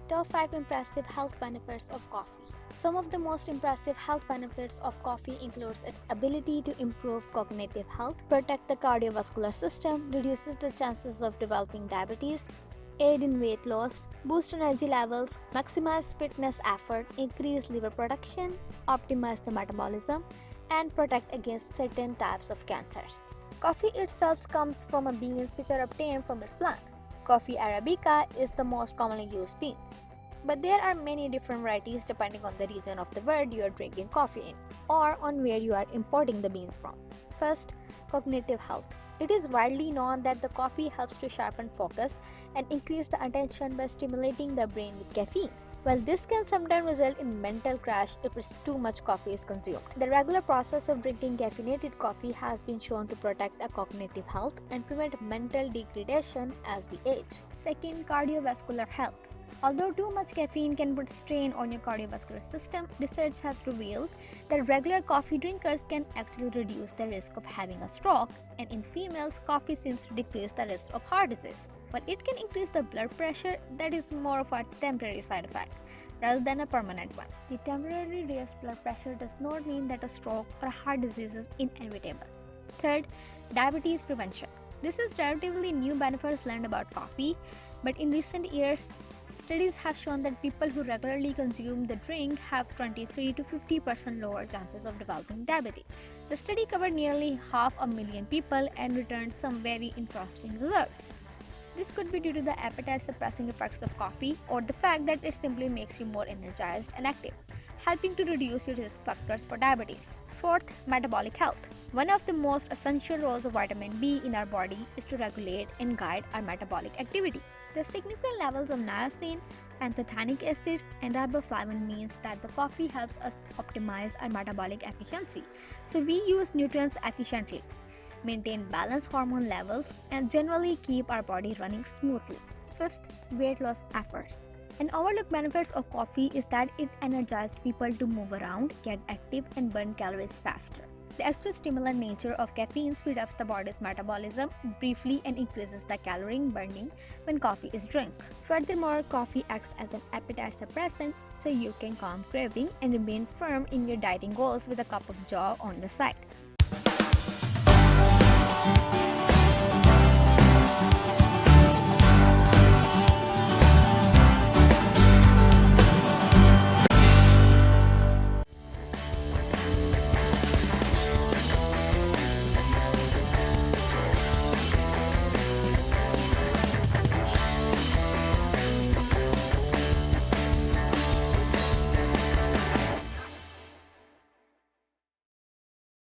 Top 5 impressive health benefits of coffee. Some of the most impressive health benefits of coffee includes its ability to improve cognitive health, protect the cardiovascular system, reduces the chances of developing diabetes, aid in weight loss, boost energy levels, maximize fitness effort, increase liver production, optimize the metabolism, and protect against certain types of cancers. Coffee itself comes from beans which are obtained from its plant. Coffee arabica is the most commonly used bean. But there are many different varieties depending on the region of the world you are drinking coffee in or on where you are importing the beans from. First, cognitive health. It is widely known that the coffee helps to sharpen focus and increase the attention by stimulating the brain with caffeine. Well, this can sometimes result in mental crash if it's too much coffee is consumed. The regular process of drinking caffeinated coffee has been shown to protect our cognitive health and prevent mental degradation as we age. Second, cardiovascular health. Although too much caffeine can put strain on your cardiovascular system, research has revealed that regular coffee drinkers can actually reduce the risk of having a stroke, and in females, coffee seems to decrease the risk of heart disease. While it can increase the blood pressure, that is more of a temporary side effect rather than a permanent one. The temporary raised blood pressure does not mean that a stroke or heart disease is inevitable. Third, diabetes prevention. This is relatively new benefits learned about coffee, but in recent years, studies have shown that people who regularly consume the drink have 23 to 50% lower chances of developing diabetes. The study covered nearly 500,000 people and returned some very interesting results. This could be due to the appetite suppressing effects of coffee or the fact that it simply makes you more energized and active, helping to reduce your risk factors for diabetes. Fourth, metabolic health. One of the most essential roles of vitamin B in our body is to regulate and guide our metabolic activity. The significant levels of niacin, anthocyaninic acids, and riboflavin means that the coffee helps us optimize our metabolic efficiency, so we use nutrients efficiently, maintain balanced hormone levels, and generally keep our body running smoothly. Fifth, weight loss efforts. An overlooked benefit of coffee is that it energizes people to move around, get active, and burn calories faster. The extra stimulant nature of caffeine speeds up the body's metabolism briefly and increases the calorie burning when coffee is drunk. Furthermore, coffee acts as an appetite suppressant, so you can calm craving and remain firm in your dieting goals with a cup of joe on your side.